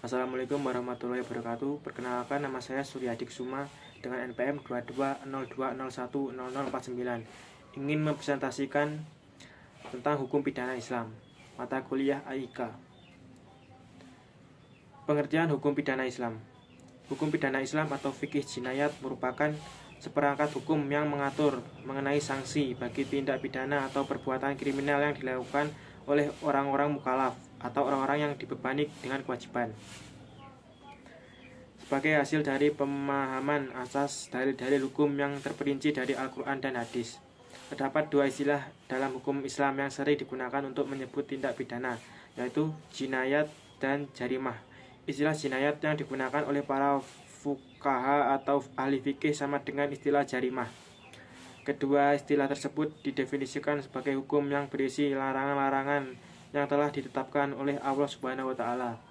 Assalamualaikum warahmatullahi wabarakatuh. Perkenalkan, nama saya Suryadik Suma dengan NPM 2202010049. Ingin mempresentasikan tentang hukum pidana Islam. Mata kuliah AIK. Pengertian hukum pidana Islam. Hukum pidana Islam atau fikih jinayat merupakan seperangkat hukum yang mengatur mengenai sanksi bagi tindak pidana atau perbuatan kriminal yang dilakukan oleh orang-orang mukallaf atau orang-orang yang dibebani dengan kewajiban. Sebagai hasil dari pemahaman asas dalil-dalil hukum yang terperinci dari Al-Quran dan hadis, terdapat dua istilah dalam hukum Islam yang sering digunakan untuk menyebut tindak pidana, yaitu jinayat dan jarimah. Istilah jinayat yang digunakan oleh para fuqaha atau ahli fikih sama dengan istilah jarimah. Kedua istilah tersebut didefinisikan sebagai hukum yang berisi larangan-larangan yang telah ditetapkan oleh Allah Subhanahu wa Ta'ala,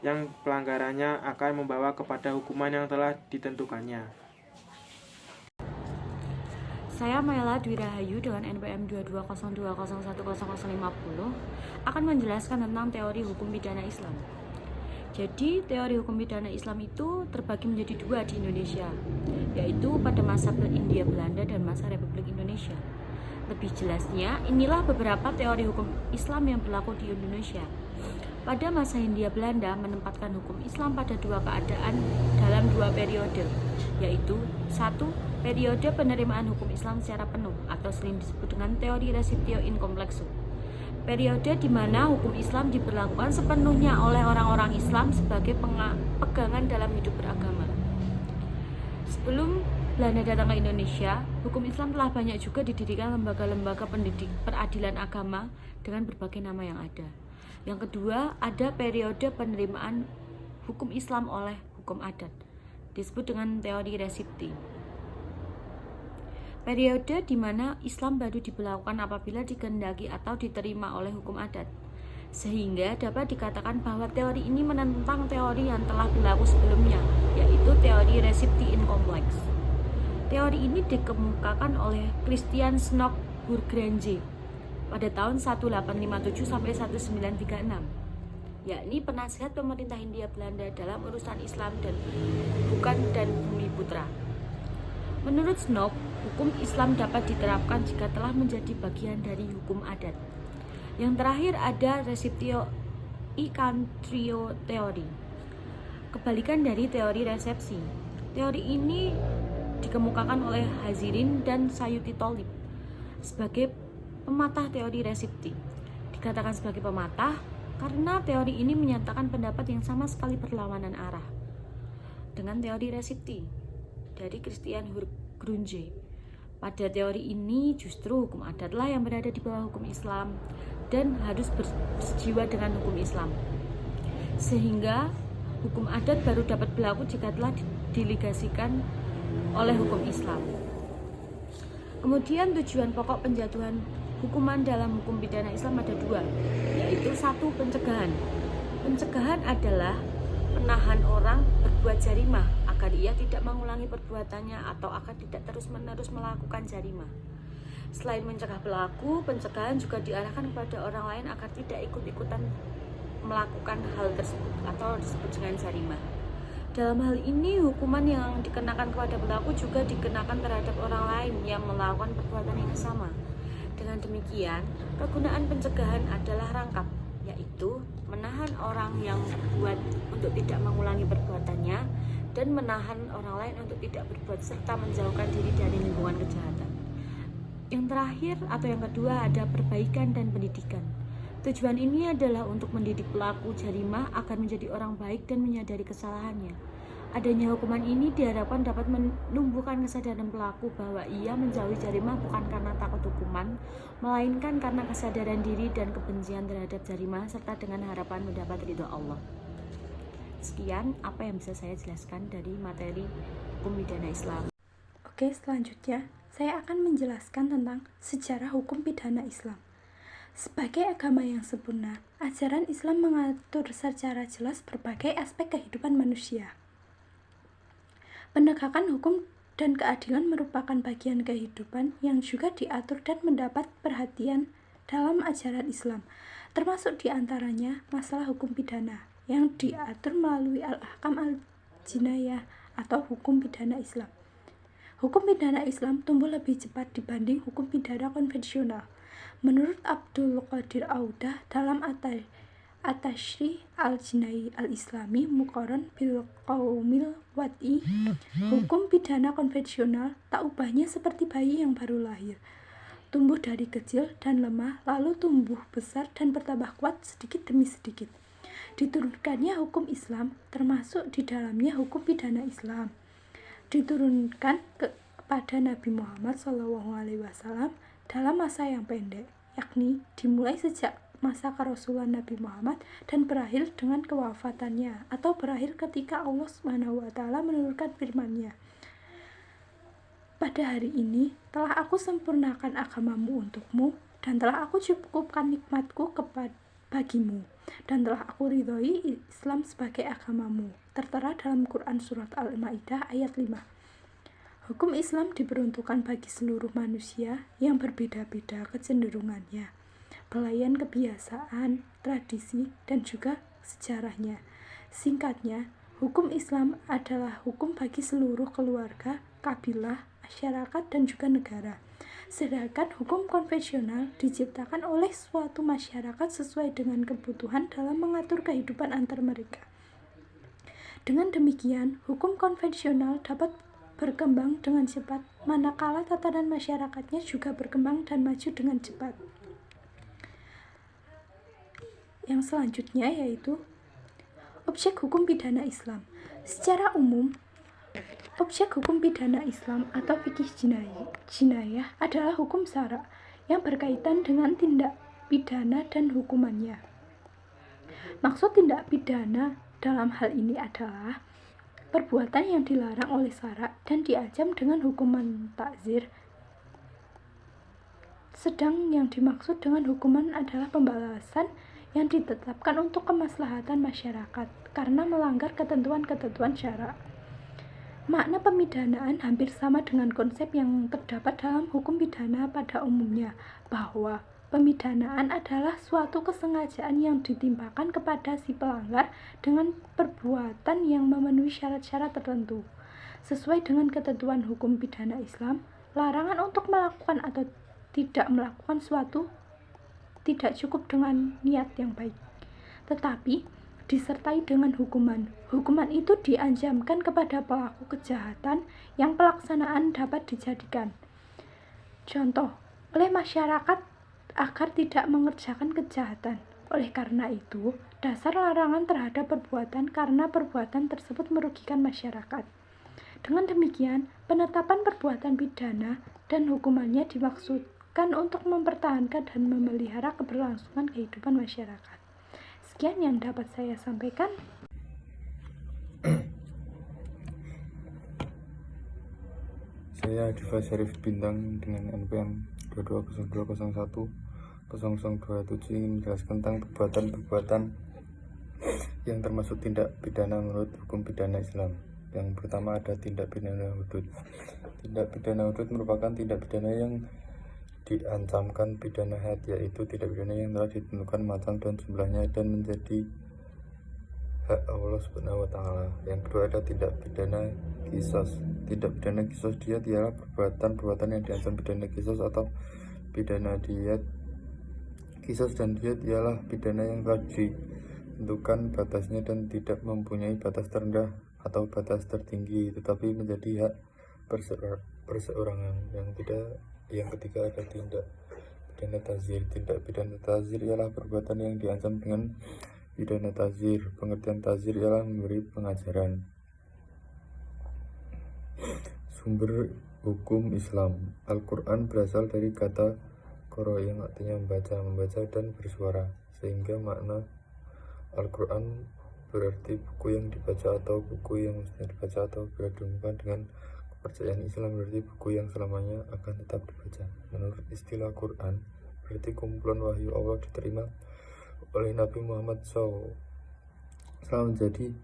yang pelanggarannya akan membawa kepada hukuman yang telah ditentukannya. Saya Maela Dwi Rahayu dengan NPM 2202010050 akan menjelaskan tentang teori hukum pidana Islam. Jadi, teori hukum pidana Islam itu terbagi menjadi dua di Indonesia, yaitu pada masa Hindia Belanda dan masa Republik Indonesia. Lebih jelasnya, inilah beberapa teori hukum Islam yang berlaku di Indonesia. Pada masa Hindia Belanda menempatkan hukum Islam pada dua keadaan dalam dua periode, yaitu satu, periode penerimaan hukum Islam secara penuh atau sering disebut dengan teori resiptio in complexo. Periode di mana hukum Islam diberlakukan sepenuhnya oleh orang-orang Islam sebagai pegangan dalam hidup beragama. Sebelum Belanda datang ke Indonesia, hukum Islam telah banyak juga didirikan lembaga-lembaga peradilan agama dengan berbagai nama yang ada. Yang kedua, ada periode penerimaan hukum Islam oleh hukum adat, disebut dengan teori resipti. Periode di mana Islam baru diberlakukan apabila dikehendaki atau diterima oleh hukum adat, sehingga dapat dikatakan bahwa teori ini menentang teori yang telah berlaku sebelumnya, yaitu teori resipti in complex. Teori ini dikemukakan oleh Christian Snock Bourgrange pada tahun 1857 sampai 1936, yakni penasihat pemerintah Hindia Belanda dalam urusan Islam dan Bumi Putra. Menurut Snock, hukum Islam dapat diterapkan jika telah menjadi bagian dari hukum adat. Yang terakhir ada resiptio i contrario teori, kebalikan dari teori resepsi. Teori ini dikemukakan oleh Hazirin dan Sayuti Tholib sebagai pematah teori resipti. Dikatakan sebagai pematah karena teori ini menyatakan pendapat yang sama sekali berlawanan arah dengan teori resipti dari Christian Bourgrange. Pada teori ini justru hukum adatlah yang berada di bawah hukum Islam dan harus berjiwa dengan hukum Islam, sehingga hukum adat baru dapat berlaku jika telah didelegasikan oleh hukum Islam. Kemudian tujuan pokok penjatuhan hukuman dalam hukum pidana Islam ada dua, yaitu satu, pencegahan. Pencegahan adalah menahan orang berbuat jarimah agar ia tidak mengulangi perbuatannya atau agar tidak terus-menerus melakukan jarimah. Selain mencegah pelaku, pencegahan juga diarahkan kepada orang lain agar tidak ikut-ikutan melakukan hal tersebut atau disebut dengan jarimah. Dalam hal ini, hukuman yang dikenakan kepada pelaku juga dikenakan terhadap orang lain yang melakukan perbuatan yang sama. Dengan demikian, kegunaan pencegahan adalah rangkap, yaitu menahan orang yang berbuat untuk tidak mengulangi perbuatannya dan menahan orang lain untuk tidak berbuat serta menjauhkan diri dari lingkungan kejahatan. Yang terakhir atau yang kedua ada perbaikan dan pendidikan. Tujuan ini adalah untuk mendidik pelaku jarimah agar menjadi orang baik dan menyadari kesalahannya. Adanya hukuman ini diharapkan dapat menumbuhkan kesadaran pelaku bahwa ia menjauhi jarimah bukan karena takut hukuman, melainkan karena kesadaran diri dan kebencian terhadap jarimah serta dengan harapan mendapat ridho Allah. Sekian apa yang bisa saya jelaskan dari materi hukum pidana Islam. Oke, selanjutnya saya akan menjelaskan tentang sejarah hukum pidana Islam. Sebagai agama yang sempurna, ajaran Islam mengatur secara jelas berbagai aspek kehidupan manusia. Penegakan hukum dan keadilan merupakan bagian kehidupan yang juga diatur dan mendapat perhatian dalam ajaran Islam, termasuk diantaranya masalah hukum pidana, yang diatur melalui al-ahkam al-jinayah atau hukum pidana Islam. Hukum pidana Islam tumbuh lebih cepat dibanding hukum pidana konvensional. Menurut Abdul Qadir Audah dalam At-Tashri' al-Jinai al-Islami Muqarran bil Qaumil Wad'i, hukum pidana konvensional tak ubahnya seperti bayi yang baru lahir, tumbuh dari kecil dan lemah, lalu tumbuh besar dan bertambah kuat sedikit demi sedikit. Diturunkannya hukum Islam, termasuk di dalamnya hukum pidana Islam, diturunkan kepada Nabi Muhammad SAW dalam masa yang pendek, yakni dimulai sejak masa kerasulan Nabi Muhammad dan berakhir dengan kewafatannya, atau berakhir ketika Allah SWT menurunkan firman-Nya. Pada hari ini telah aku sempurnakan agamamu untukmu, dan telah aku cukupkan nikmatku bagimu, dan telah aku ridhoi Islam sebagai agamamu. Tertera dalam Quran Surat Al-Ma'idah ayat 5. Hukum Islam diperuntukkan bagi seluruh manusia yang berbeda-beda kecenderungannya, belayan kebiasaan, tradisi, dan juga sejarahnya. Singkatnya, hukum Islam adalah hukum bagi seluruh keluarga, kabilah, masyarakat, dan juga negara. Sedangkan hukum konvensional diciptakan oleh suatu masyarakat sesuai dengan kebutuhan dalam mengatur kehidupan antar mereka. Dengan demikian, hukum konvensional dapat berkembang dengan cepat, manakala tatanan masyarakatnya juga berkembang dan maju dengan cepat. Yang selanjutnya yaitu objek hukum pidana Islam. Secara umum, objek hukum pidana Islam atau fikih jinayah adalah hukum syara yang berkaitan dengan tindak pidana dan hukumannya. Maksud tindak pidana dalam hal ini adalah perbuatan yang dilarang oleh syara dan diancam dengan hukuman takzir. Sedang yang dimaksud dengan hukuman adalah pembalasan yang ditetapkan untuk kemaslahatan masyarakat karena melanggar ketentuan-ketentuan syara. Makna pemidanaan hampir sama dengan konsep yang terdapat dalam hukum pidana pada umumnya, bahwa pemidanaan adalah suatu kesengajaan yang ditimpakan kepada si pelanggar dengan perbuatan yang memenuhi syarat-syarat tertentu. Sesuai dengan ketentuan hukum pidana Islam, larangan untuk melakukan atau tidak melakukan suatu tidak cukup dengan niat yang baik, tetapi disertai dengan hukuman. Hukuman itu diancamkan kepada pelaku kejahatan yang pelaksanaan dapat dijadikan contoh oleh masyarakat agar tidak mengerjakan kejahatan. Oleh karena itu, dasar larangan terhadap perbuatan karena perbuatan tersebut merugikan masyarakat. Dengan demikian, penetapan perbuatan pidana dan hukumannya dimaksudkan untuk mempertahankan dan memelihara keberlangsungan kehidupan masyarakat. Sekian yang dapat saya sampaikan. Saya Diva Syarif Bintang dengan NPM 2202010027 ingin menjelaskan tentang perbuatan-perbuatan yang termasuk tindak pidana menurut hukum pidana Islam. Yang pertama ada tindak pidana hudud. Tindak pidana hudud merupakan tindak pidana yang diancamkan pidana had, yaitu tindak pidana yang telah ditentukan macam dan jumlahnya dan menjadi hak Allah Subhanahu wa Ta'ala. Yang kedua ada tindak pidana qisas. Tindak pidana qisas diat ialah perbuatan-perbuatan yang diancam pidana qisas atau pidana diat. Qisas dan diat ialah pidana yang telah ditentukan batasnya dan tidak mempunyai batas terendah atau batas tertinggi, tetapi menjadi hak perseorangan. Yang ketiga ada tindak pidana tazir. Tindak pidana tazir ialah perbuatan yang diancam dengan pidana tazir. Pengertian tazir ialah memberi pengajaran. Sumber hukum Islam. Al-Quran berasal dari kata qara yang artinya membaca dan bersuara, sehingga makna Al-Quran berarti buku yang dibaca atau buku yang mestinya dibaca, atau bila dihubungkan dengan kepercayaan Islam berarti buku yang selamanya akan tetap dibaca. Menurut istilah Quran berarti kumpulan wahyu Allah diterima oleh Nabi Muhammad SAW menjadi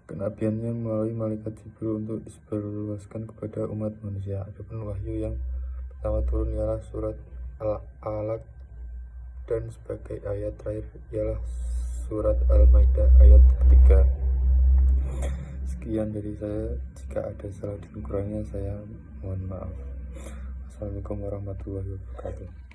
kenabiannya melalui malaikat Jibril untuk disebarluaskan kepada umat manusia. Adapun wahyu yang pertama turun ialah surat Al-Alaq dan sebagai ayat terakhir ialah surat Al-Maidah ayat 3. Sekian dari saya, jika ada salah dan kurangnya saya mohon maaf. Assalamualaikum warahmatullahi wabarakatuh.